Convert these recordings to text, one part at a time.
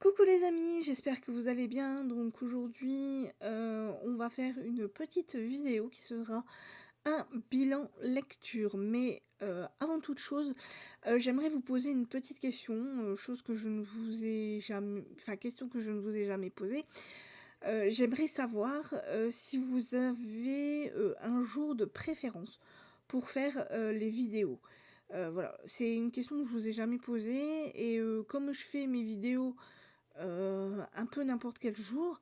Coucou les amis, j'espère que vous allez bien. Donc aujourd'hui, on va faire une petite vidéo qui sera un bilan lecture. Mais avant toute chose, j'aimerais vous poser une petite question, chose que je ne vous ai jamais, enfin question que je ne vous ai jamais posée. J'aimerais savoir si vous avez un jour de préférence pour faire les vidéos. Voilà, c'est une question que je vous ai jamais posée et comme je fais mes vidéos un peu n'importe quel jour.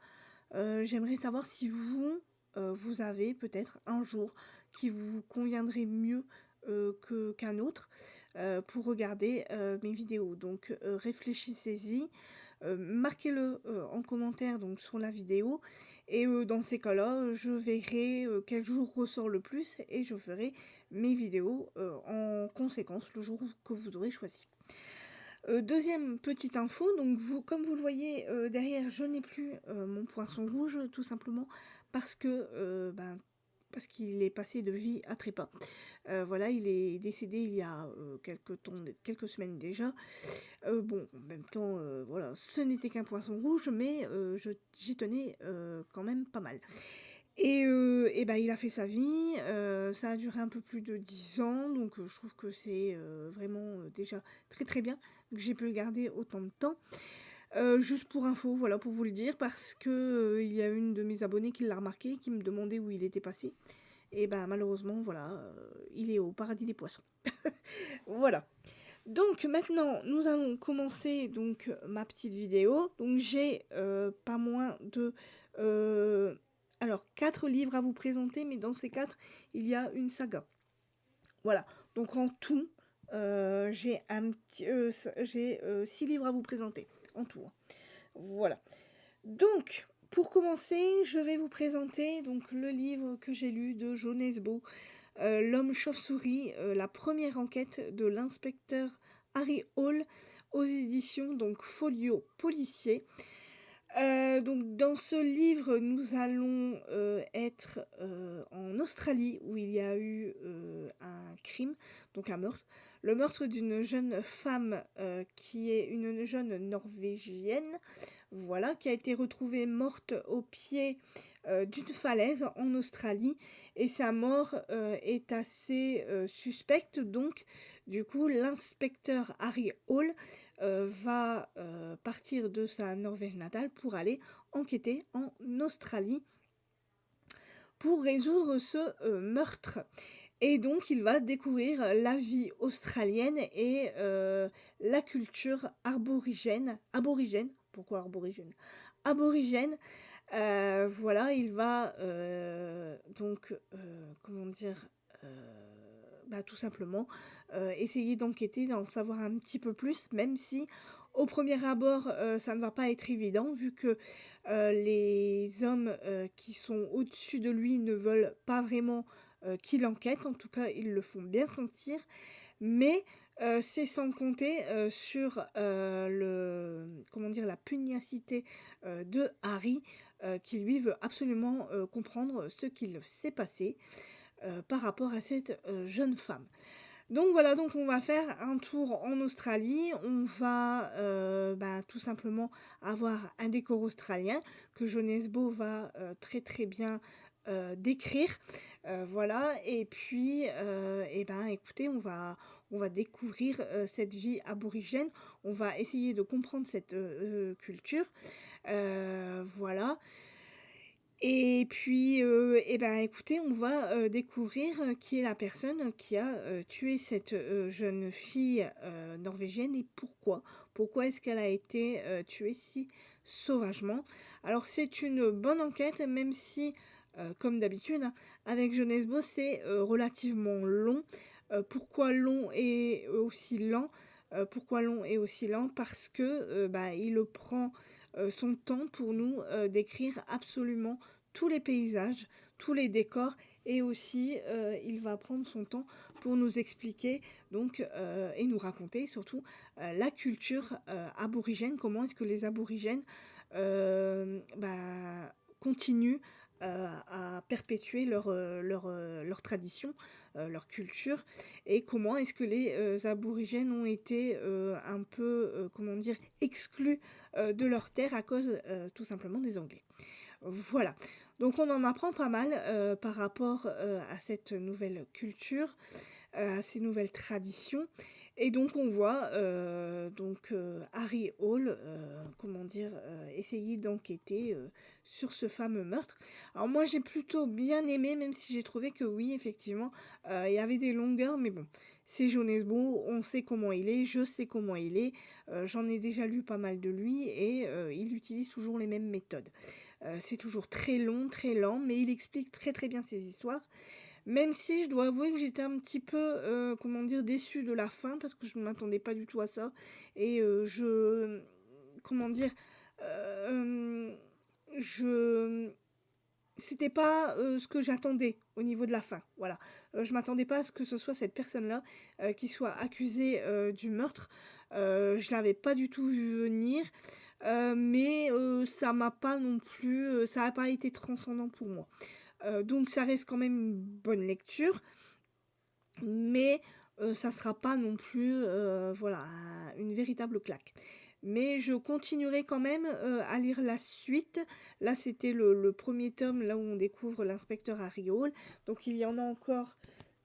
J'aimerais savoir si vous, vous avez peut-être un jour qui vous conviendrait mieux qu'un autre pour regarder mes vidéos. Donc réfléchissez-y, marquez-le en commentaire donc sur la vidéo et dans ces cas-là, je verrai quel jour ressort le plus et je ferai mes vidéos en conséquence le jour que vous aurez choisi. Deuxième petite info, donc comme vous le voyez derrière, je n'ai plus mon poinçon rouge, tout simplement parce que parce qu'il est passé de vie à trépas. Voilà, il est décédé il y a quelques semaines déjà. Bon, en même temps, voilà, ce n'était qu'un poisson rouge, mais j'y tenais quand même pas mal. Et ben, il a fait sa vie, ça a duré un peu plus de 10 ans, donc je trouve que c'est vraiment déjà très très bien que j'ai pu le garder autant de temps. Juste pour info, voilà, pour vous le dire, parce que il y a une de mes abonnées qui l'a remarqué, qui me demandait où il était passé. Et ben malheureusement, voilà, il est au paradis des poissons. Voilà. Donc maintenant, nous allons commencer donc ma petite vidéo. Donc j'ai pas moins de alors 4 livres à vous présenter, mais dans ces 4, il y a une saga. Voilà. Donc en tout, j'ai 6 livres à vous présenter en tout, hein. Voilà. Donc pour commencer, je vais vous présenter donc le livre que j'ai lu de Jo Nesbø, L'homme chauve-souris, la première enquête de l'inspecteur Harry Hole aux éditions donc Folio Policier. Donc dans ce livre, nous allons être en Australie où il y a eu un crime, donc un meurtre. Le meurtre d'une jeune femme qui est une jeune Norvégienne, voilà, qui a été retrouvée morte au pied d'une falaise en Australie. Et sa mort est assez suspecte, donc du coup l'inspecteur Harry Hole va partir de sa Norvège natale pour aller enquêter en Australie pour résoudre ce meurtre. Et donc il va découvrir la vie australienne et la culture aborigène. Pourquoi aborigène? Aborigène. Voilà, il va donc, comment dire, tout simplement essayer d'enquêter, d'en savoir un petit peu plus, même si au premier abord ça ne va pas être évident, vu que les hommes qui sont au-dessus de lui ne veulent pas vraiment qu'il enquête, en tout cas ils le font bien sentir, mais c'est sans compter sur comment dire, la pugnacité de Harry, qui lui veut absolument comprendre ce qu'il s'est passé par rapport à cette jeune femme. Donc voilà, donc on va faire un tour en Australie, on va tout simplement avoir un décor australien que Jo Nesbø va très très bien décrire, voilà, et puis écoutez, on va découvrir cette vie aborigène, on va essayer de comprendre cette culture, voilà. Et puis, écoutez, on va découvrir qui est la personne qui a tué cette jeune fille norvégienne et pourquoi. Pourquoi est-ce qu'elle a été tuée si sauvagement? Alors, c'est une bonne enquête, même si, comme d'habitude, hein, avec Jo Nesbø, c'est relativement long. Pourquoi long et aussi lent? Pourquoi long et aussi lent? Parce que il prend son temps pour nous décrire absolument tous les paysages, tous les décors, et aussi il va prendre son temps pour nous expliquer donc et nous raconter surtout la culture aborigène, comment est-ce que les aborigènes continuent à perpétuer leur tradition, leur culture et comment est-ce que les, aborigènes ont été, un peu, comment dire? Exclus, de leur terre à cause, tout simplement des Anglais. Voilà, donc on en apprend pas mal, par rapport, à cette nouvelle culture, à ces nouvelles traditions et donc on voit, Harry Hole, comment dire? Essayer d'enquêter, sur ce fameux meurtre. Alors moi j'ai plutôt bien aimé, même si j'ai trouvé que oui, effectivement, il y avait des longueurs, mais bon, c'est Jonesbo, on sait comment il est, je sais comment il est, j'en ai déjà lu pas mal de lui et il utilise toujours les mêmes méthodes. C'est toujours très long, très lent, mais il explique très, très bien ses histoires. Même si je dois avouer que j'étais un petit peu, comment dire? Déçue de la fin parce que je ne m'attendais pas du tout à ça et comment dire? Hem, je c'était pas, ce que j'attendais au niveau de la fin, voilà. Je m'attendais pas à ce que ce soit cette personne-là, qui soit accusée, du meurtre. Je l'avais pas du tout vu venir, mais ça m'a pas non plus, ça a pas été transcendant pour moi. Donc ça reste quand même une bonne lecture, mais ça sera pas non plus, voilà, une véritable claque. Mais je continuerai quand même, à lire la suite. Là, c'était le 1 tome, là où on découvre l'inspecteur Harry Hole, donc il y en a encore,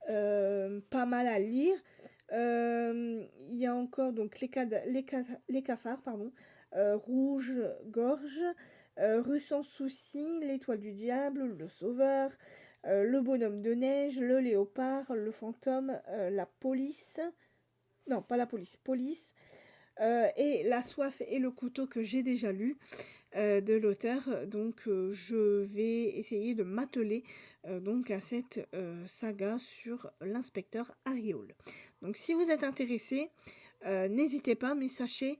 pas mal à lire. Il y a encore donc les cafards, pardon, Rouge-Gorge, Rue sans souci, L'Étoile du diable, Le Sauveur, Le bonhomme de neige, Le léopard, Le fantôme, La police, non pas la police, Police, et La soif et le couteau que j'ai déjà lu, de l'auteur. Donc je vais essayer de m'atteler, donc à cette, saga sur l'inspecteur Harry Hole. Donc si vous êtes intéressé, n'hésitez pas, mais sachez,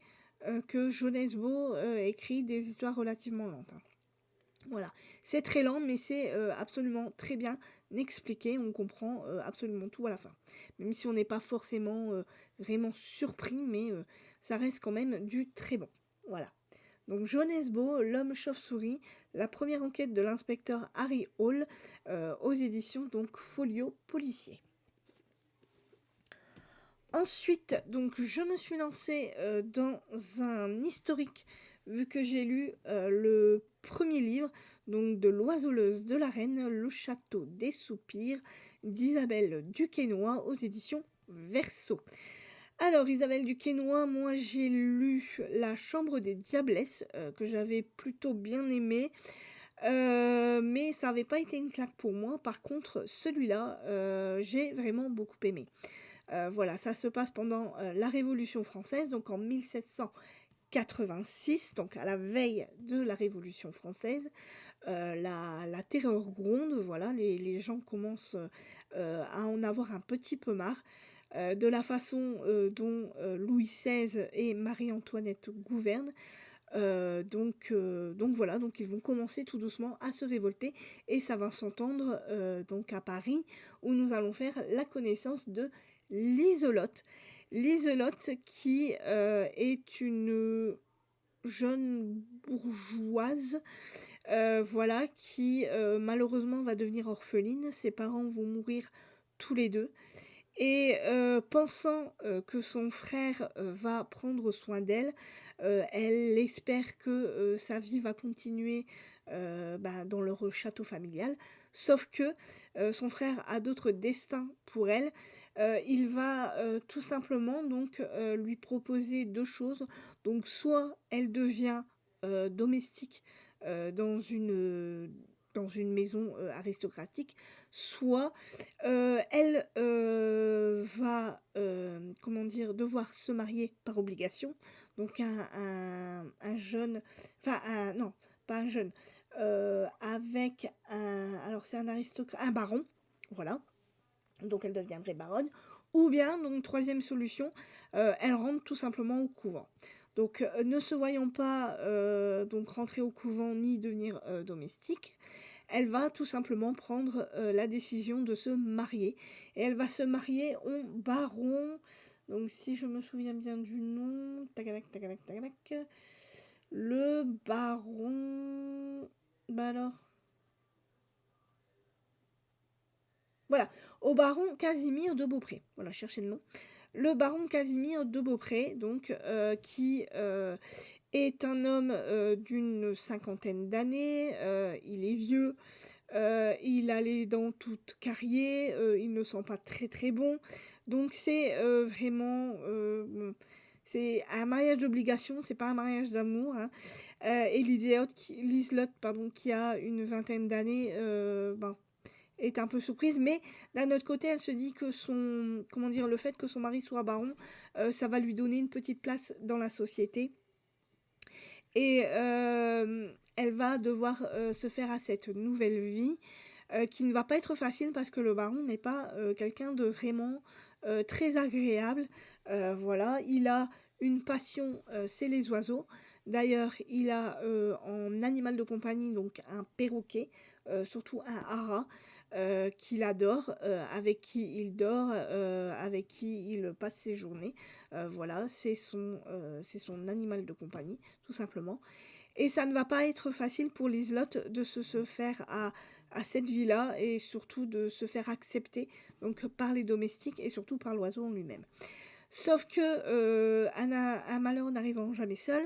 que Jonesbo, écrit des histoires relativement lentes, hein. Voilà, c'est très lent, mais c'est, absolument très bien expliqué. On comprend, absolument tout à la fin. Même si on n'est pas forcément, vraiment surpris, mais ça reste quand même du très bon. Voilà. Donc Jonesbo, l'homme chauve-souris, la première enquête de l'inspecteur Harry Hole, aux éditions donc Folio Policier. Ensuite, donc je me suis lancée, dans un historique, vu que j'ai lu, le premier livre, donc de L'Oiselleuse de la Reine, Le Château des Soupirs, d'Isabelle Duquesnoy aux éditions Verseau. Alors Isabelle Duquesnoy, moi j'ai lu La Chambre des Diablesses, que j'avais plutôt bien aimé, mais ça n'avait pas été une claque pour moi. Par contre, celui-là, j'ai vraiment beaucoup aimé. Voilà, ça se passe pendant, la Révolution française, donc en 1786, donc à la veille de la Révolution française. La terreur gronde, voilà, les gens commencent, à en avoir un petit peu marre, de la façon, dont, Louis XVI et Marie-Antoinette gouvernent. Donc voilà, donc ils vont commencer tout doucement à se révolter et ça va s'entendre, donc à Paris où nous allons faire la connaissance de Liselotte. Liselotte qui, est une jeune bourgeoise, voilà, qui, malheureusement va devenir orpheline. Ses parents vont mourir tous les 2 et pensant, que son frère, va prendre soin d'elle, elle espère que, sa vie va continuer, dans leur château familial. Sauf que, son frère a d'autres destins pour elle. Il va, tout simplement donc, lui proposer 2 choses. Donc soit elle devient, domestique, dans une maison, aristocratique, soit elle, va, comment dire? Devoir se marier par obligation, donc un jeune, enfin un non, pas un jeune, avec un, alors c'est un baron, voilà, donc elle deviendrait baronne, ou bien donc troisième solution, elle rentre tout simplement au couvent. Donc ne se voyant pas, donc rentrer au couvent ni devenir, domestique, elle va tout simplement prendre, la décision de se marier et elle va se marier au baron, donc si je me souviens bien du nom, tac tac tac tac tac tac, le baron, bah alors? Voilà, au baron Casimir de Beaupré. Voilà, cherchez le nom. Le baron Casimir de Beaupré, donc, qui, est un homme, d'une cinquantaine d'années, il est vieux, il a les dents toutes cariées, il ne sent pas très, très bon. Donc c'est, vraiment, bon, c'est un mariage d'obligation, c'est pas un mariage d'amour, hein. Et Liselotte, pardon, qui a une vingtaine d'années, ben, est un peu surprise, mais d'un autre côté, elle se dit que son comment dire? Le fait que son mari soit baron, ça va lui donner une petite place dans la société et elle va devoir, se faire à cette nouvelle vie, qui ne va pas être facile parce que le baron n'est pas, quelqu'un de vraiment, très agréable. Voilà, il a une passion, c'est les oiseaux. D'ailleurs, il a, en animal de compagnie, donc un perroquet, surtout un haras, qu'il adore, avec qui il dort, avec qui il passe ses journées. Voilà, c'est son animal de compagnie, tout simplement. Et ça ne va pas être facile pour Liselotte de se faire à cette vie-là et surtout de se faire accepter donc par les domestiques et surtout par l'oiseau en lui-même. Sauf que, un malheur n'arrivant jamais seul,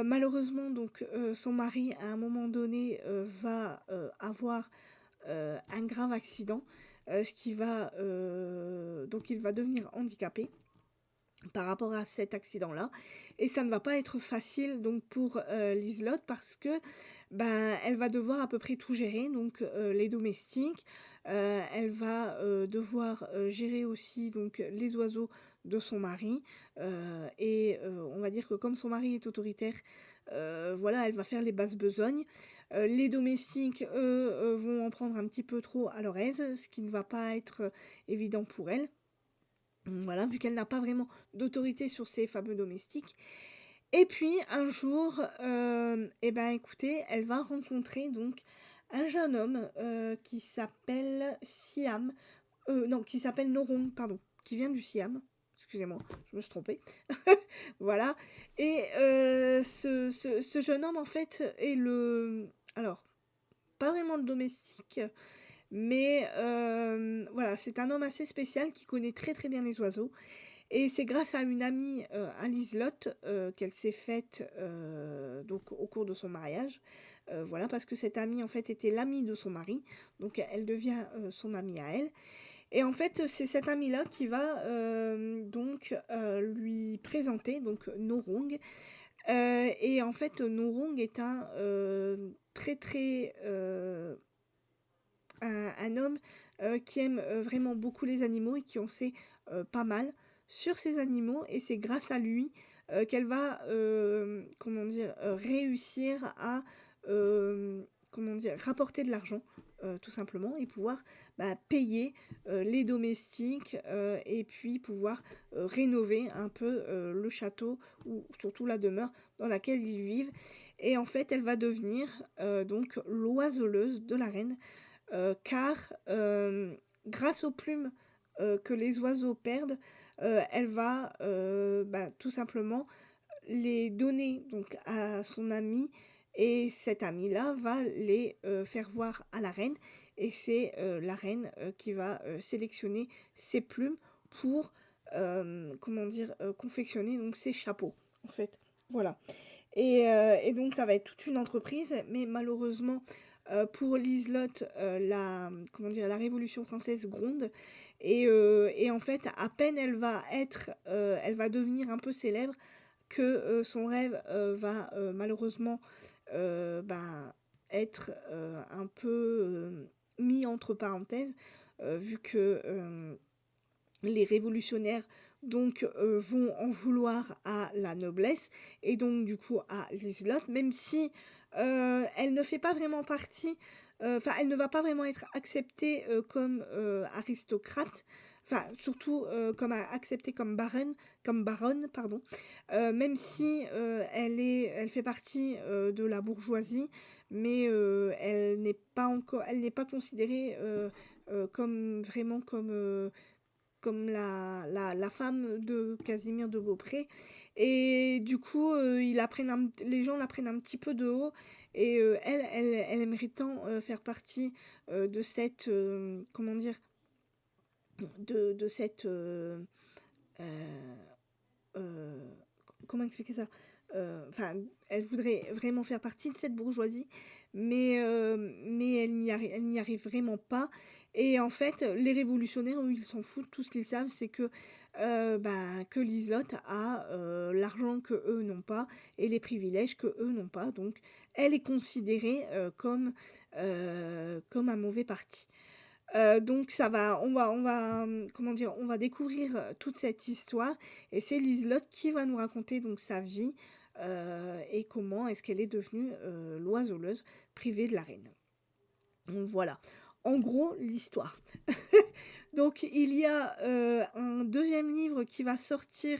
malheureusement donc, son mari à un moment donné, va, avoir, un grave accident, ce qui va, donc il va devenir handicapé par rapport à cet accident-là et ça ne va pas être facile donc pour, Liselotte parce que, ben, elle va devoir à peu près tout gérer donc, les domestiques, elle va, devoir, gérer aussi donc les oiseaux de son mari, et on va dire que comme son mari est autoritaire, voilà, elle va faire les basses besognes. Les domestiques, eux, vont en prendre un petit peu trop à leur aise, ce qui ne va pas être, évident pour elle. Voilà, vu qu'elle n'a pas vraiment d'autorité sur ces fameux domestiques. Et puis un jour, et ben, écoutez, elle va rencontrer donc un jeune homme, qui s'appelle Siam, non, qui s'appelle Norong, pardon, qui vient du Siam. Excusez-moi, je me suis trompée. Voilà et ce jeune homme, en fait, est le alors, pas vraiment le domestique, mais voilà, c'est un homme assez spécial qui connaît très, très bien les oiseaux et c'est grâce à une amie, à Liselotte, qu'elle s'est faite, donc au cours de son mariage. Voilà, parce que cette amie, en fait, était l'amie de son mari, donc elle devient, son amie à elle et en fait, c'est cette amie-là qui va, donc, lui présenter donc Norong, et en fait, Norong est un, très, très, un homme, qui aime, vraiment beaucoup les animaux et qui en sait, pas mal sur ces animaux et c'est grâce à lui, qu'elle va, comment dire? Réussir à, comment dire? Rapporter de l'argent, tout simplement et pouvoir, bah, payer, les domestiques, et puis pouvoir, rénover un peu, le château ou surtout la demeure dans laquelle ils vivent et en fait, elle va devenir, donc l'oiseleuse de la reine. Car, grâce aux plumes, que les oiseaux perdent, elle va, bah, tout simplement les donner donc à son ami et cet ami-là va les, faire voir à la reine et c'est, la reine, qui va, sélectionner ces plumes pour, comment dire? Confectionner donc ces chapeaux, en fait. Voilà. Et donc ça va être toute une entreprise, mais malheureusement, pour Liselotte, comment dire? La Révolution française gronde et en fait, à peine elle va devenir un peu célèbre que, son rêve, va, malheureusement, ben, être, un peu, mis entre parenthèses, vu que, les révolutionnaires donc vont en vouloir à la noblesse et donc du coup à Liselotte, même si, elle ne fait pas vraiment partie, enfin elle ne va pas vraiment être acceptée, comme, aristocrate, enfin surtout, comme acceptée comme baronne pardon, même si, elle fait partie, de la bourgeoisie, mais, elle n'est pas considérée, comme vraiment comme la femme de Casimir de Beaupré et du coup, les gens la prennent un petit peu de haut et elle aimerait tant, faire partie, de cette, comment dire? de cette... euh, comment expliquer ça? Enfin, elle voudrait vraiment faire partie de cette bourgeoisie, mais elle n'y arrive vraiment pas. Et en fait, les révolutionnaires, eux, ils s'en foutent. Tout ce qu'ils savent, c'est que Liselotte a l'argent que eux n'ont pas et les privilèges que eux n'ont pas. Donc, elle est considérée comme un mauvais parti. Donc ça va comment dire? On va découvrir, toute cette histoire et c'est Liselotte qui va nous raconter donc sa vie, et comment est-ce qu'elle est devenue, l'oiseauleuse privée de la reine. Donc voilà, en gros l'histoire. Donc il y a, un deuxième livre qui va sortir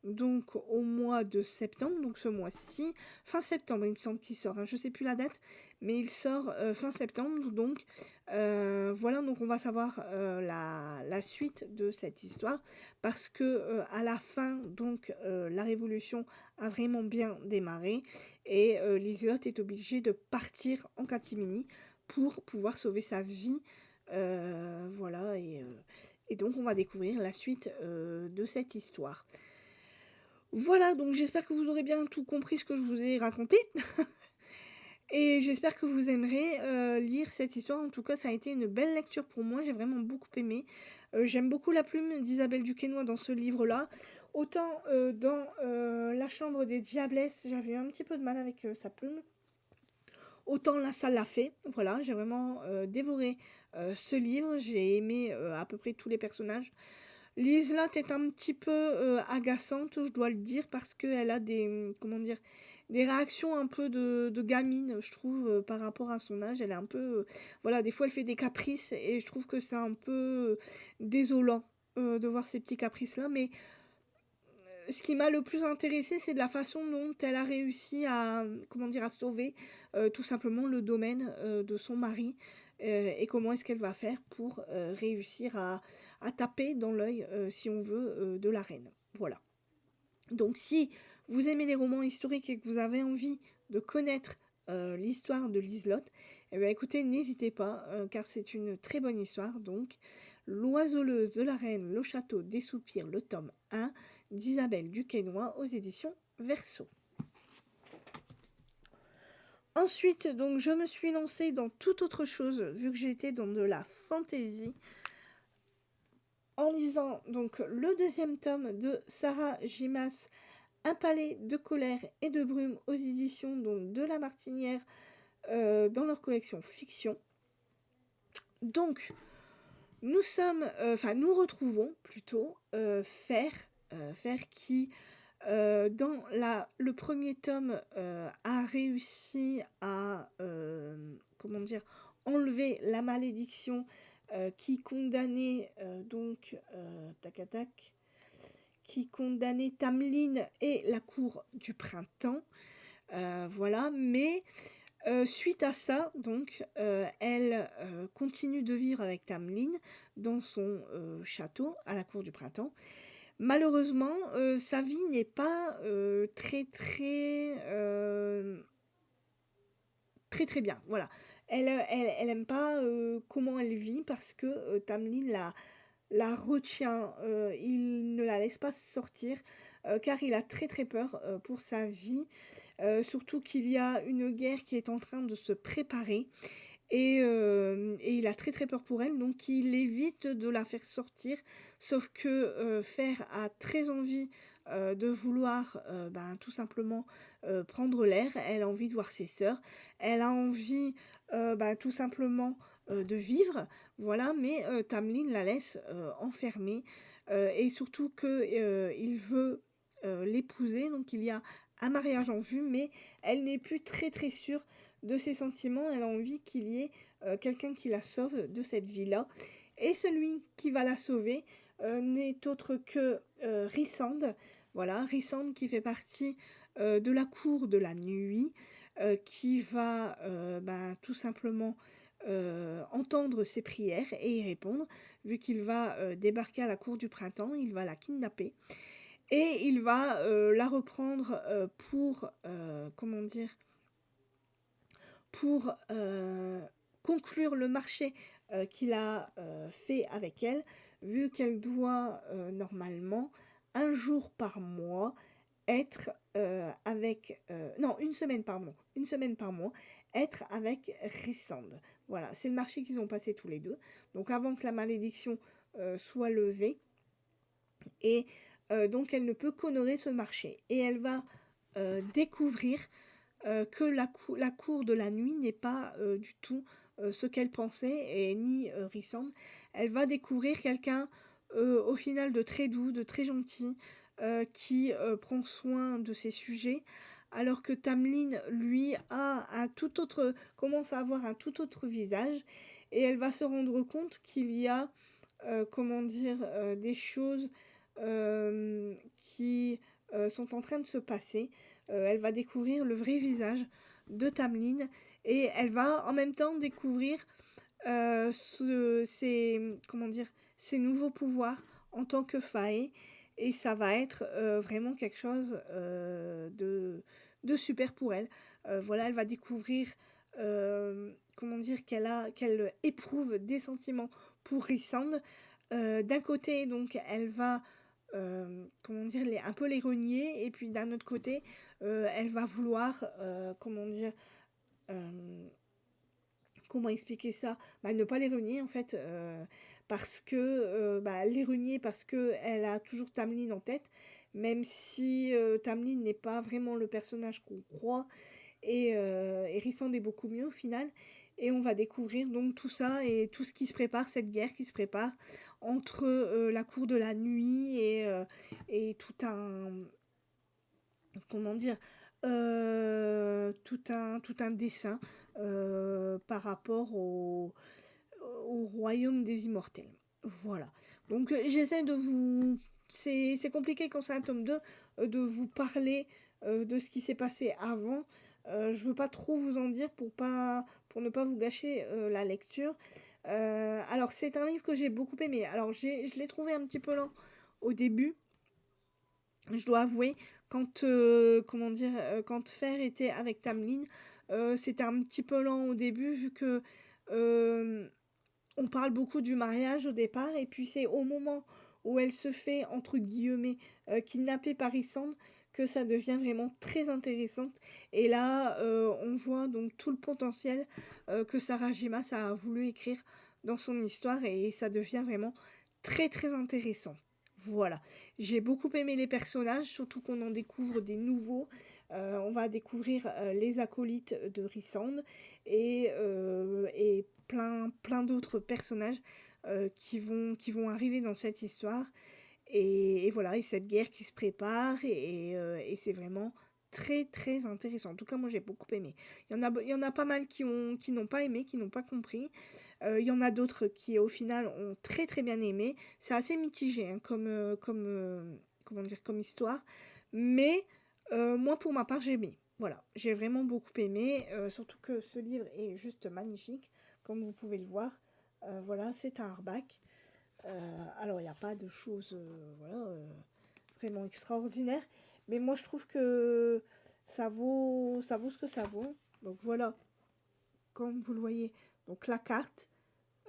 donc au mois de septembre, donc ce mois-ci, fin septembre il me semble qu'il sort, hein, je sais plus la date, mais il sort, fin septembre donc voilà, donc on va savoir, la suite de cette histoire parce que, à la fin donc, la révolution a vraiment bien démarré et Liselotte est obligée de partir en catimini pour pouvoir sauver sa vie, voilà et donc on va découvrir la suite, de cette histoire. Voilà, donc j'espère que vous aurez bien tout compris ce que je vous ai raconté. Et j'espère que vous aimerez lire cette histoire. En tout cas, ça a été une belle lecture pour moi. J'ai vraiment beaucoup aimé. J'aime beaucoup la plume d'Isabelle Duquesnoy dans ce livre-là. Autant dans La Chambre des Diablesses, j'avais un petit peu de mal avec sa plume. Autant là, ça l'a fait. Voilà, j'ai vraiment dévoré ce livre. J'ai aimé à peu près tous les personnages. Liselotte est un petit peu agaçante, je dois le dire, parce qu'elle a comment dire, des réactions un peu de gamine, je trouve, par rapport à son âge. Elle est un peu, voilà, des fois elle fait des caprices et je trouve que c'est un peu désolant de voir ces petits caprices-là. Mais ce qui m'a le plus intéressé, c'est de la façon dont elle a réussi à, comment dire, à sauver tout simplement le domaine de son mari et comment est-ce qu'elle va faire pour réussir à taper dans l'œil, si on veut, de la reine. Voilà. Donc si vous aimez les romans historiques et que vous avez envie de connaître l'histoire de Liselotte, eh bien, écoutez, n'hésitez pas, car c'est une très bonne histoire. Donc, L'oiseauleuse de la reine, le château des soupirs, le tome 1 d'Isabelle Duquesnoy aux éditions Verso. Ensuite, donc, je me suis lancée dans toute autre chose, vu que j'étais dans de la fantaisie, en lisant donc le deuxième tome de Sarah Gimas, Un palais de colère et de brume aux éditions donc, de La Martinière dans leur collection Fiction. Donc, nous retrouvons plutôt Fer qui, dans le premier tome, a réussi à, comment dire, enlever la malédiction qui condamnait qui condamnait Tamlin et la cour du printemps. Voilà, mais suite à ça, donc, elle continue de vivre avec Tamlin dans son château à la cour du printemps. Malheureusement, sa vie n'est pas très bien. Voilà, elle aime pas comment elle vit parce que Tamlin la retient. Il ne la laisse pas sortir car il a très peur pour sa vie. Surtout qu'il y a une guerre qui est en train de se préparer et il a très peur pour elle, donc il évite de la faire sortir, sauf que Fer a très envie de vouloir tout simplement prendre l'air, elle a envie de voir ses sœurs, elle a envie tout simplement de vivre, voilà, mais Tamlin la laisse enfermée et surtout que il veut l'épouser, donc il y a un mariage en vue, mais elle n'est plus très sûre de ses sentiments, elle a envie qu'il y ait quelqu'un qui la sauve de cette vie-là. Et celui qui va la sauver n'est autre que Rissande. Voilà, Rissande qui fait partie de la cour de la nuit, qui va tout simplement entendre ses prières et y répondre. Vu qu'il va débarquer à la cour du printemps, il va la kidnapper. Et il va la reprendre pour, comment dire, pour conclure le marché qu'il a fait avec elle. vu qu'elle doit normalement un jour par mois être avec... non, une semaine, pardon. Une semaine par mois, être avec Rissande. Voilà, c'est le marché qu'ils ont passé tous les deux. Donc avant que la malédiction soit levée. Et donc elle ne peut qu'honorer ce marché. Et elle va découvrir que la cour de la nuit n'est pas du tout ce qu'elle pensait, et ni Rissande. Elle va découvrir quelqu'un au final de très doux, de très gentil, qui prend soin de ses sujets, alors que Tamlin, lui, commence à avoir un tout autre visage, et elle va se rendre compte qu'il y a, comment dire, des choses qui sont en train de se passer. Elle va découvrir le vrai visage de Tamlin, et elle va en même temps découvrir comment dire, ses nouveaux pouvoirs en tant que Fae, et ça va être vraiment quelque chose de super pour elle. Voilà, elle va découvrir comment dire, qu'elle éprouve des sentiments pour Rissande. D'un côté, donc, elle va comment dire, un peu les renier, et puis d'un autre côté, elle va vouloir, comment dire, euh, comment expliquer ça, bah, ne pas les renier en fait, parce que bah, les renier parce que elle a toujours Tamlin en tête, même si Tamlin n'est pas vraiment le personnage qu'on croit, et Rissand est beaucoup mieux au final. Et on va découvrir donc tout ça et tout ce qui se prépare, cette guerre qui se prépare entre la cour de la nuit et comment dire, tout un dessin par rapport au royaume des immortels. Voilà. Donc j'essaie de vous... C'est compliqué quand c'est un tome 2 de vous parler de ce qui s'est passé avant. Je veux pas trop vous en dire pour ne pas vous gâcher la lecture. Alors c'est un livre que j'ai beaucoup aimé. Alors je l'ai trouvé un petit peu lent au début, je dois avouer, comment dire, quand Fer était avec Tamlin, c'était un petit peu lent au début, vu que euh, on parle beaucoup du mariage au départ, et puis c'est au moment où elle se fait, entre guillemets, kidnapper par Issandre, que ça devient vraiment très intéressant. Et là, on voit donc tout le potentiel que Sarah Jimas a voulu écrire dans son histoire, et ça devient vraiment très très intéressant. Voilà, j'ai beaucoup aimé les personnages, surtout qu'on en découvre des nouveaux. On va découvrir les acolytes de Rissande, et plein d'autres personnages qui vont arriver dans cette histoire. Et voilà, et cette guerre qui se prépare, et c'est vraiment très très intéressant. En tout cas, moi j'ai beaucoup aimé. Il y en a pas mal qui n'ont pas aimé, qui n'ont pas compris. Il y en a d'autres qui au final ont très très bien aimé. C'est assez mitigé hein, comment dire, comme histoire. Mais moi pour ma part j'ai aimé. Voilà, j'ai vraiment beaucoup aimé, surtout que ce livre est juste magnifique, comme vous pouvez le voir. Voilà, c'est un hardback. Alors, il n'y a pas de choses voilà, vraiment extraordinaires. Mais moi, je trouve que ça vaut ce que ça vaut. Donc voilà, comme vous le voyez, donc la carte.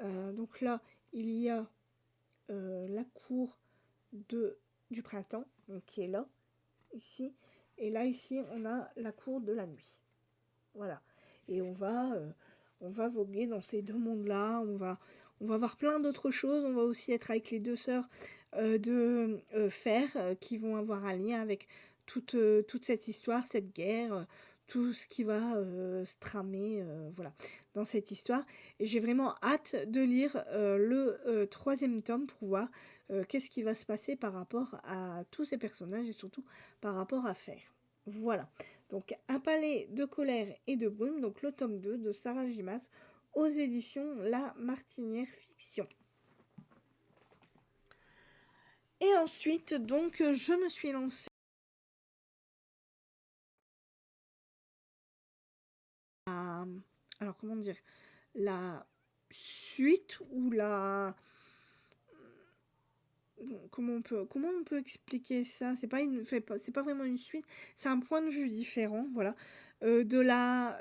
Donc là, il y a la cour du printemps, donc qui est là, ici. Et là, ici, on a la cour de la nuit. Voilà. Et on va voguer dans ces deux mondes-là. On va voir plein d'autres choses. On va aussi être avec les deux sœurs de Fer, qui vont avoir un lien avec toute cette histoire, cette guerre, tout ce qui va se tramer voilà, dans cette histoire. Et j'ai vraiment hâte de lire le troisième tome pour voir qu'est-ce qui va se passer par rapport à tous ces personnages, et surtout par rapport à Fer. Voilà. Donc, Un palais de colère et de brume, donc le tome 2 de Sarah Jimas, aux éditions La Martinière Fiction. Et ensuite, donc, je me suis lancée à... Alors, comment dire, la suite ou la... Comment on peut expliquer ça? C'est pas vraiment une suite, c'est un point de vue différent, voilà, de la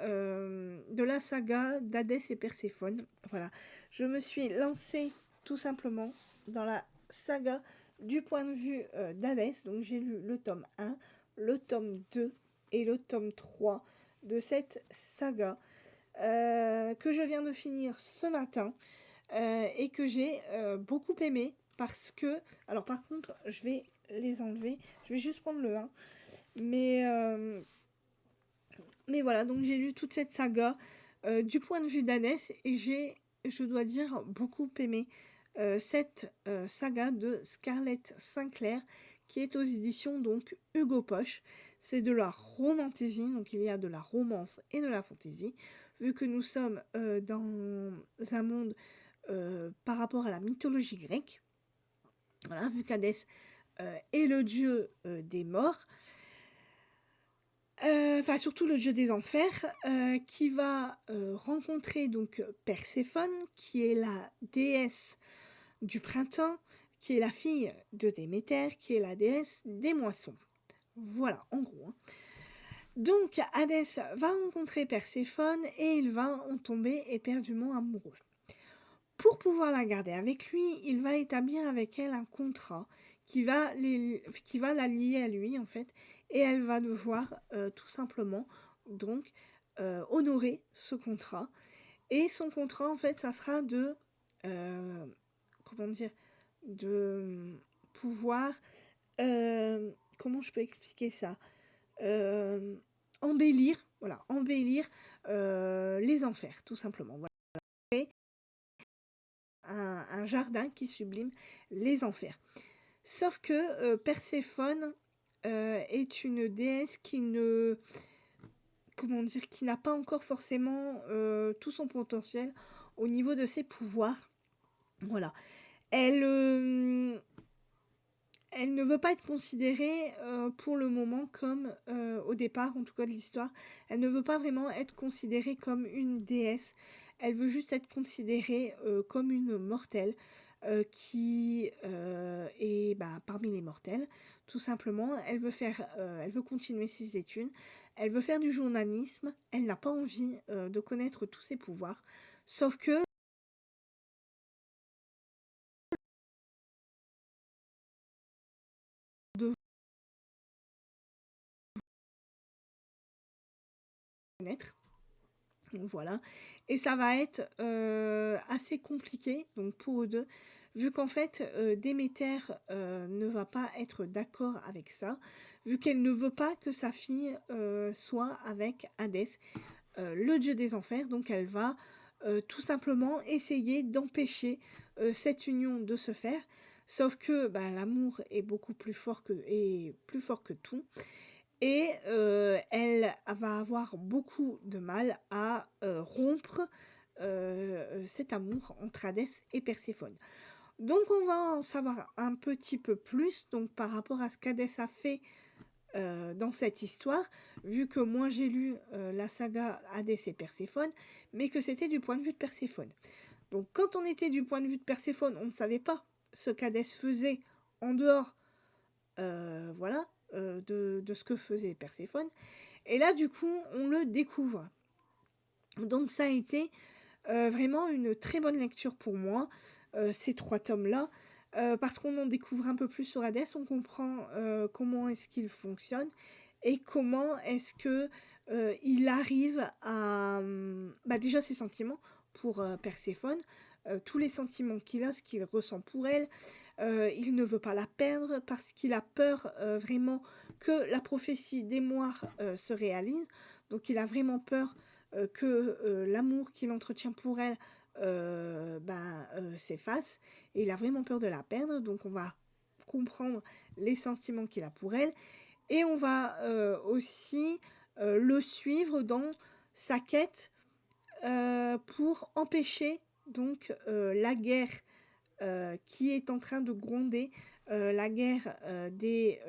saga d'Hadès et Perséphone. Voilà, je me suis lancée tout simplement dans la saga du point de vue d'Hadès. Donc j'ai lu le tome 1, le tome 2 et le tome 3 de cette saga que je viens de finir ce matin et que j'ai beaucoup aimé parce que... Alors par contre, je vais les enlever. Je vais juste prendre le 1. Mais voilà, donc j'ai lu toute cette saga du point de vue d'Hadès et j'ai, je dois dire, beaucoup aimé cette saga de Scarlett Sinclair qui est aux éditions donc Hugo Poche. C'est de la romantasy, donc il y a de la romance et de la fantasy. Vu que nous sommes dans un monde par rapport à la mythologie grecque, voilà, vu qu'Hadès est le dieu des morts, enfin surtout le dieu des enfers, qui va rencontrer donc Perséphone, qui est la déesse du printemps, qui est la fille de Déméter, qui est la déesse des moissons. Voilà, en gros. Hein. Donc Hadès va rencontrer Perséphone et il va en tomber éperdument amoureux. Pour pouvoir la garder avec lui, il va établir avec elle un contrat qui va la lier à lui en fait, et elle va devoir tout simplement donc honorer ce contrat. Et son contrat en fait, ça sera de comment dire, de pouvoir comment je peux expliquer ça, embellir, voilà, embellir les enfers tout simplement. Voilà. Un jardin qui sublime les enfers. Sauf que Perséphone est une déesse qui ne... Comment dire, qui n'a pas encore forcément tout son potentiel au niveau de ses pouvoirs. Voilà. Elle ne veut pas être considérée pour le moment comme, au départ en tout cas de l'histoire, elle ne veut pas vraiment être considérée comme une déesse. Elle veut juste être considérée comme une mortelle qui est parmi les mortels, tout simplement. Elle veut continuer ses études, elle veut faire du journalisme, elle n'a pas envie de connaître tous ses pouvoirs, sauf que de connaître. Donc voilà, et ça va être assez compliqué donc pour eux deux, vu qu'en fait Déméter ne va pas être d'accord avec ça, vu qu'elle ne veut pas que sa fille soit avec Hadès, le dieu des enfers. Donc elle va tout simplement essayer d'empêcher cette union de se faire, sauf que l'amour est beaucoup plus fort que tout. Et elle va avoir beaucoup de mal à rompre cet amour entre Hadès et Perséphone. Donc on va en savoir un petit peu plus donc, par rapport à ce qu'Hadès a fait dans cette histoire, vu que moi j'ai lu la saga Hadès et Perséphone, mais que c'était du point de vue de Perséphone. Donc quand on était du point de vue de Perséphone, on ne savait pas ce qu'Hadès faisait en dehors voilà, de ce que faisait Perséphone. Et là, du coup, on le découvre. Donc ça a été vraiment une très bonne lecture pour moi, ces 3 tomes-là, parce qu'on en découvre un peu plus sur Hadès, on comprend comment est-ce qu'il fonctionne, et comment est-ce que il arrive à... déjà ses sentiments pour Perséphone, tous les sentiments qu'il a, ce qu'il ressent pour elle. Il ne veut pas la perdre parce qu'il a peur vraiment que la prophétie des Moires se réalise. Donc il a vraiment peur que l'amour qu'il entretient pour elle s'efface. Et il a vraiment peur de la perdre. Donc on va comprendre les sentiments qu'il a pour elle. Et on va aussi le suivre dans sa quête pour empêcher donc la guerre qui est en train de gronder, la guerre des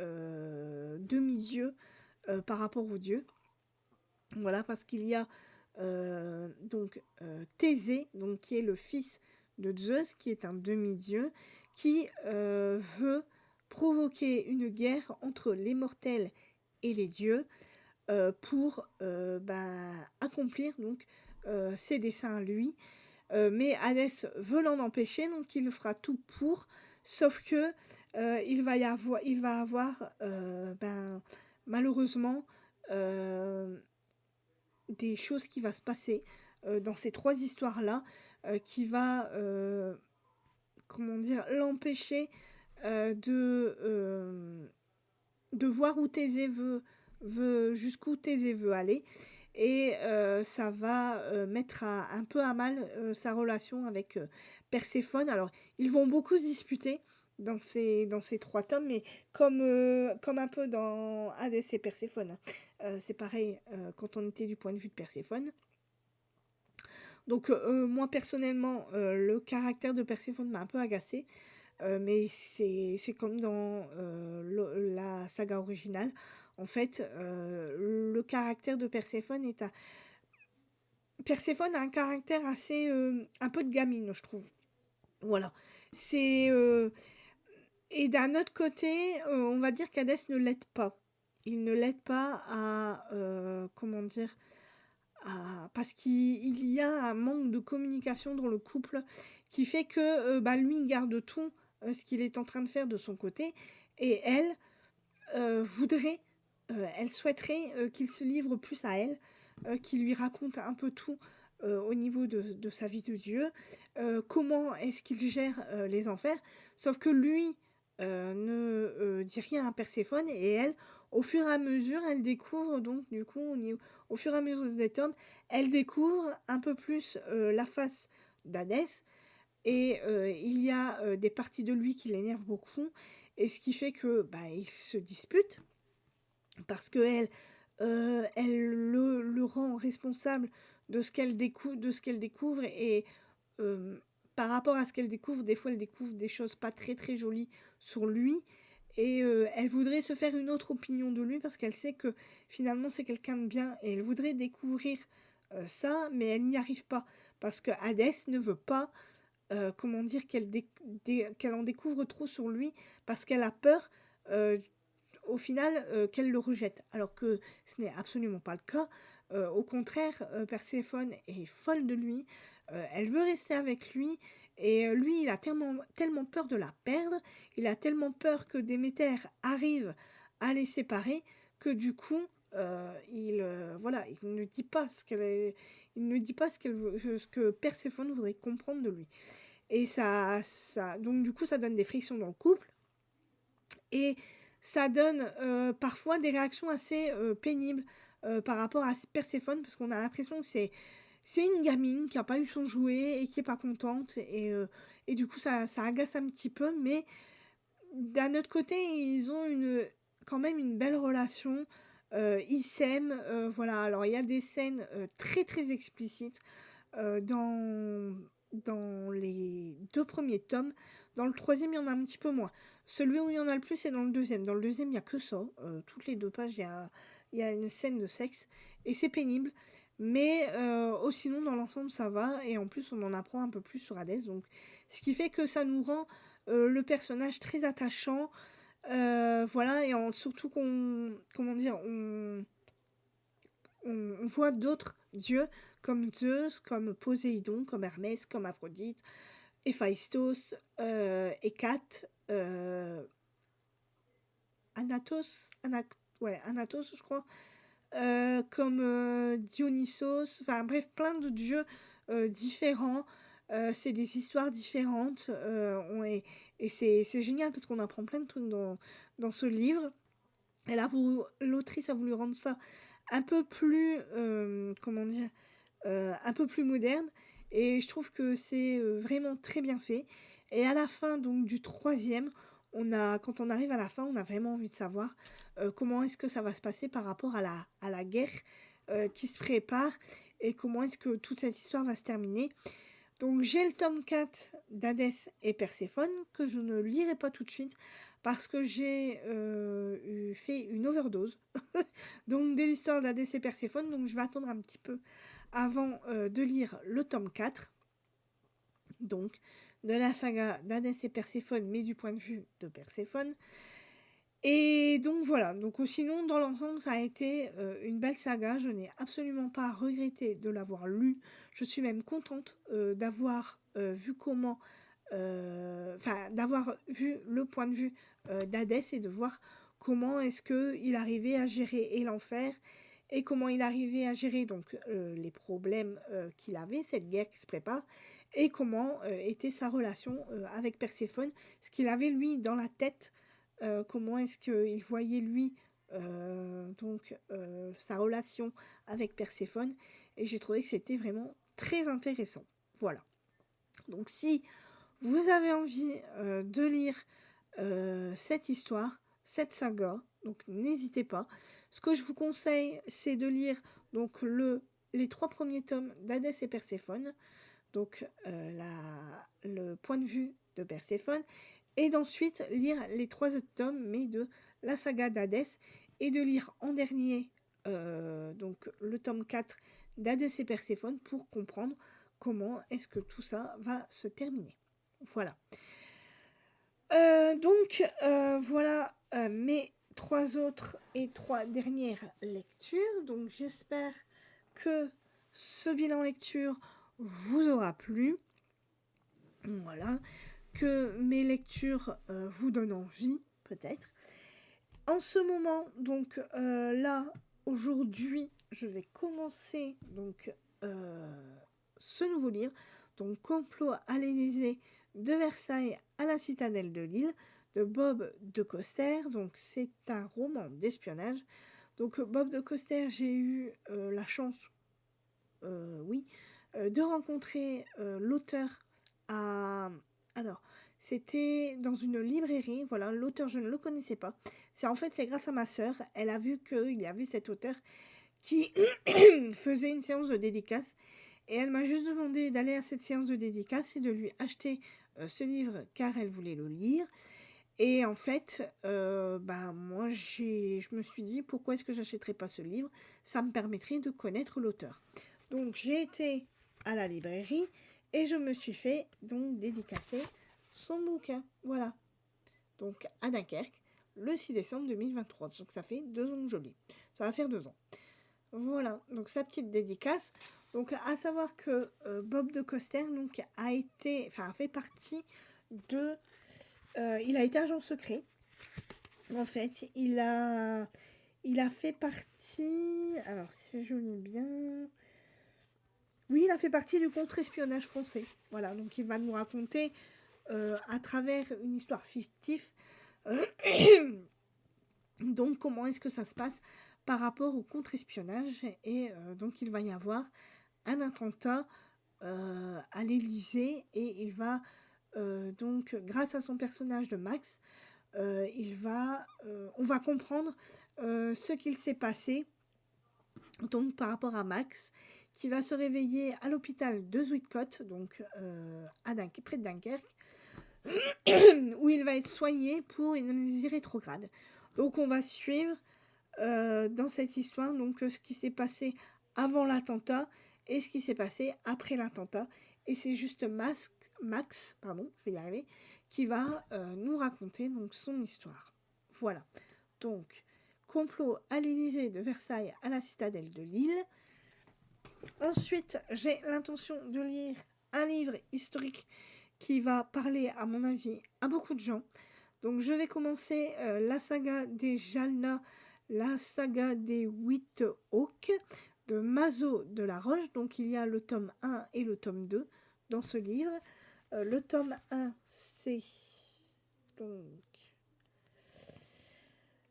demi-dieux par rapport aux dieux. Voilà, parce qu'il y a Thésée, donc, qui est le fils de Zeus, qui est un demi-dieu, qui veut provoquer une guerre entre les mortels et les dieux pour accomplir donc ses desseins à lui. Mais Hadès veut l'en empêcher, donc il fera tout pour, sauf que il va avoir malheureusement euh, des choses qui va se passer dans ces trois histoires-là qui va, comment dire, l'empêcher de voir où Thésée jusqu'où Thésée veut aller. Et ça va mettre un peu à mal sa relation avec Perséphone. Alors, ils vont beaucoup se disputer dans ces trois tomes, mais comme un peu dans Hadès et Perséphone, hein. C'est pareil quand on était du point de vue de Perséphone. Donc, moi, personnellement, le caractère de Perséphone m'a un peu agacé. Mais c'est comme dans la saga originale. En fait, le caractère de Perséphone est un... Perséphone a un caractère assez... un peu de gamine, je trouve. Voilà. C'est... Et d'un autre côté, on va dire qu'Hadès ne l'aide pas. Il ne l'aide pas à... comment dire parce qu'il y a un manque de communication dans le couple qui fait que lui il garde tout ce qu'il est en train de faire de son côté et elle voudrait, elle souhaiterait qu'il se livre plus à elle, qu'il lui raconte un peu tout au niveau de sa vie de Dieu, comment est-ce qu'il gère les enfers, sauf que lui ne dit rien à Perséphone et elle, au fur et à mesure, elle découvre donc du coup au fur et à mesure des tomes, elle découvre un peu plus la face d'Hadès et il y a des parties de lui qui l'énervent beaucoup et ce qui fait que ils se disputent parce que elle le rend responsable de ce qu'elle découvre et euh, par rapport à ce qu'elle découvre, des fois elle découvre des choses pas très très jolies sur lui et elle voudrait se faire une autre opinion de lui parce qu'elle sait que finalement c'est quelqu'un de bien et elle voudrait découvrir ça mais elle n'y arrive pas parce que Hadès ne veut pas comment dire qu'elle en découvre trop sur lui parce qu'elle a peur euh, au final qu'elle le rejette alors que ce n'est absolument pas le cas. Au contraire, Perséphone est folle de lui, elle veut rester avec lui et lui il a tellement peur de la perdre, il a tellement peur que Déméter arrive à les séparer que du coup voilà, il ne dit pas il ne dit pas ce que Perséphone voudrait comprendre de lui. Et donc du coup ça donne des frictions dans le couple et ça donne parfois des réactions assez pénibles par rapport à Perséphone parce qu'on a l'impression que c'est une gamine qui n'a pas eu son jouet et qui est pas contente et du coup ça agace un petit peu mais d'un autre côté ils ont quand même une belle relation, ils s'aiment, voilà. Alors il y a des scènes très très explicites dans les deux premiers tomes. Dans le troisième, il y en a un petit peu moins. Celui où il y en a le plus, c'est dans le deuxième. Dans le deuxième, il n'y a que ça. Toutes les deux pages, il y a une scène de sexe. Et c'est pénible. Mais sinon, dans l'ensemble, ça va. Et en plus, on en apprend un peu plus sur Hadès. Donc, ce qui fait que ça nous rend le personnage très attachant. Voilà. Et surtout qu'on... Comment dire on voit d'autres dieux comme Zeus, comme Poséidon, comme Hermès, comme Aphrodite, Héphaïstos, Hécate, Anatos, ouais, Anatos, je crois, comme Dionysos, enfin bref, plein de dieux différents. C'est des histoires différentes et c'est génial parce qu'on apprend plein de trucs dans ce livre. Et là, l'autrice a voulu rendre ça un peu plus, comment dire, un peu plus moderne. Et je trouve que c'est vraiment très bien fait. Et à la fin donc du troisième, quand on arrive à la fin, on a vraiment envie de savoir comment est-ce que ça va se passer par rapport à la guerre qui se prépare et comment est-ce que toute cette histoire va se terminer. Donc j'ai le tome 4 d'Hadès et Perséphone que je ne lirai pas tout de suite parce que j'ai fait une overdose donc de l'histoire d'Hadès et Perséphone, donc je vais attendre un petit peu avant de lire le tome 4 donc de la saga d'Hadès et Perséphone mais du point de vue de Perséphone. Et donc voilà, donc sinon dans l'ensemble ça a été une belle saga, je n'ai absolument pas regretté de l'avoir lu, je suis même contente d'avoir vu comment enfin, d'avoir vu le point de vue d'Hadès et de voir comment est-ce qu'il arrivait à gérer et l'enfer et comment il arrivait à gérer donc les problèmes qu'il avait, cette guerre qui se prépare, et comment était sa relation avec Perséphone, ce qu'il avait lui dans la tête, comment est-ce qu'il voyait lui sa relation avec Perséphone, et j'ai trouvé que c'était vraiment très intéressant. Voilà. Donc si vous avez envie de lire cette histoire, cette saga, donc n'hésitez pas. Ce que je vous conseille, c'est de lire donc les 3 premiers tomes d'Hadès et Perséphone, donc le point de vue de Perséphone, et d'ensuite lire les 3 autres tomes, mais de la saga d'Hadès, et de lire en dernier donc le tome 4 d'Hadès et Perséphone pour comprendre comment est-ce que tout ça va se terminer. Voilà. Voilà mes 3 autres et 3 dernières lectures. Donc j'espère que ce bilan lecture vous aura plu. Voilà. Que mes lectures vous donnent envie, peut-être. En ce moment, donc là, aujourd'hui, je vais commencer donc ce nouveau livre, donc Complot à l'Élysée, de Versailles à la citadelle de Lille, de Bob de Coster. Donc c'est un roman d'espionnage. Donc Bob de Coster, j'ai eu la chance, de rencontrer l'auteur à... Alors, c'était dans une librairie, voilà, l'auteur je ne le connaissais pas. C'est grâce à ma sœur, elle a vu qu'il y avait cet auteur qui faisait une séance de dédicace. Et elle m'a juste demandé d'aller à cette séance de dédicace et de lui acheter ce livre car elle voulait le lire. Et en fait, moi, je me suis dit, pourquoi est-ce que j'achèterais pas ce livre? Ça me permettrait de connaître l'auteur. Donc, j'ai été à la librairie et je me suis fait donc dédicacer son bouquin. Voilà. Donc, à Dunkerque, le 6 décembre 2023. Donc, ça fait 2 ans que je lis. Ça va faire 2 ans. Voilà. Donc, sa petite dédicace. Donc, à savoir que Bob de Coster donc, a fait partie de... il a été agent secret. En fait, il a fait partie... Alors, si je lis bien... Oui, il a fait partie du contre-espionnage français. Voilà, donc il va nous raconter, à travers une histoire fictive, donc comment est-ce que ça se passe par rapport au contre-espionnage. Et donc il va y avoir un attentat à l'Élysée, et il va donc, grâce à son personnage de Max, on va comprendre ce qu'il s'est passé donc par rapport à Max, qui va se réveiller à l'hôpital de Zuidcote, donc près de Dunkerque, où il va être soigné pour une amnésie rétrograde. Donc on va suivre dans cette histoire donc ce qui s'est passé avant l'attentat et ce qui s'est passé après l'attentat. Et c'est juste Max, je vais y arriver, qui va nous raconter donc son histoire. Voilà. Donc, Complot à l'Élysée, de Versailles à la citadelle de Lille. Ensuite, j'ai l'intention de lire un livre historique qui va parler, à mon avis, à beaucoup de gens. Donc, je vais commencer la saga des Jalna, la saga des 8 Hawks, de Mazo de la Roche. Donc, il y a le tome 1 et le tome 2 dans ce livre. Le tome 1, c'est donc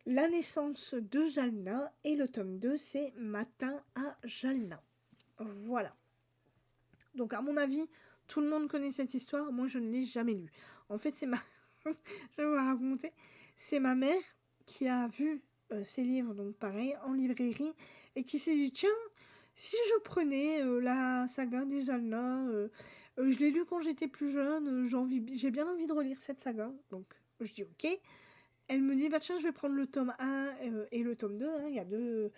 la naissance de Jalna, et le tome 2, c'est Matin à Jalna. Voilà. Donc, à mon avis, tout le monde connaît cette histoire. Moi, je ne l'ai jamais lue. En fait, je vais vous raconter. C'est ma mère qui a vu ces livres, donc pareil, en librairie, et qui s'est dit, tiens, si je prenais la saga des Jalna, je l'ai lu quand j'étais plus jeune, j'ai bien envie de relire cette saga. Donc, je dis ok. Elle me dit, bah tiens, je vais prendre le tome 1 et le tome 2. Hein. Il y a deux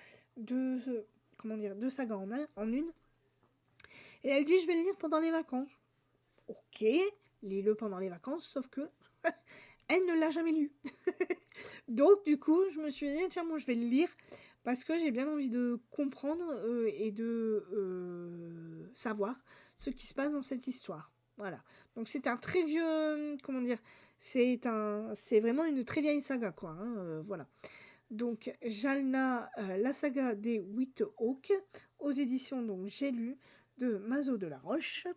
sagas en une. Et elle dit, je vais le lire pendant les vacances. Ok, lis-le pendant les vacances, sauf que elle ne l'a jamais lu. Donc, du coup, je me suis dit, tiens, moi, je vais le lire parce que j'ai bien envie de comprendre et de savoir ce qui se passe dans cette histoire. Voilà. Donc c'est un très vieux, comment dire? C'est vraiment une très vieille saga, quoi, hein, voilà. Donc Jalna, la saga des 8 Hawks, aux éditions donc J'ai lu de Mazo de la Roche.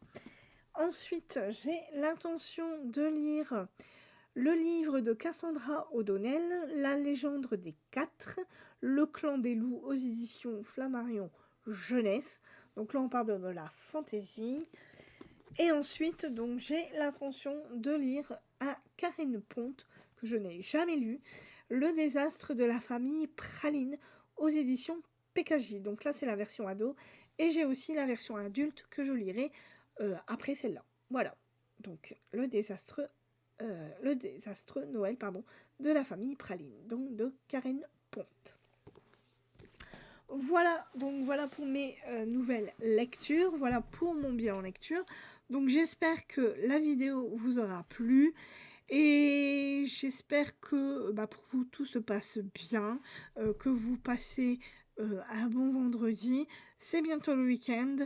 Ensuite, j'ai l'intention de lire le livre de Cassandra O'Donnell, La légende des quatre, Le clan des loups aux éditions Flammarion Jeunesse. Donc là, on parle de la fantaisie. Et ensuite, donc, j'ai l'intention de lire à Karine Ponte, que je n'ai jamais lu, Le désastre de la famille Praline aux éditions PKJ. Donc là, c'est la version ado. Et j'ai aussi la version adulte que je lirai après celle-là. Voilà. Donc, le désastre Noël, pardon, de la famille Praline. Donc, de Karine Ponte. Voilà, donc voilà pour mes nouvelles lectures, voilà pour mon bilan lecture. Donc j'espère que la vidéo vous aura plu et j'espère que pour vous tout se passe bien, que vous passez un bon vendredi. C'est bientôt le week-end,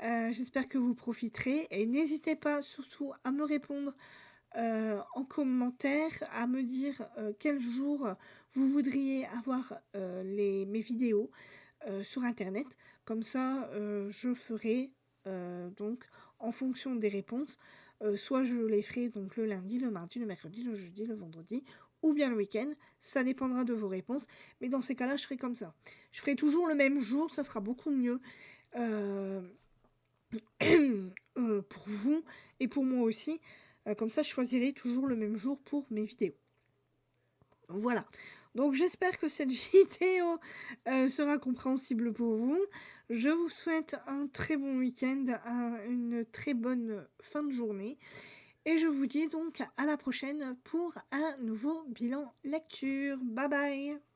j'espère que vous profiterez et n'hésitez pas surtout à me répondre en commentaire, à me dire quel jour vous voudriez avoir mes vidéos sur internet. Comme ça, je ferai donc en fonction des réponses. Soit je les ferai donc le lundi, le mardi, le mercredi, le jeudi, le vendredi, ou bien le week-end. Ça dépendra de vos réponses. Mais dans ces cas-là, je ferai comme ça. Je ferai toujours le même jour, ça sera beaucoup mieux pour vous et pour moi aussi. Comme ça, je choisirai toujours le même jour pour mes vidéos. Voilà. Donc j'espère que cette vidéo sera compréhensible pour vous. Je vous souhaite un très bon week-end, une très bonne fin de journée. Et je vous dis donc à la prochaine pour un nouveau bilan lecture. Bye bye!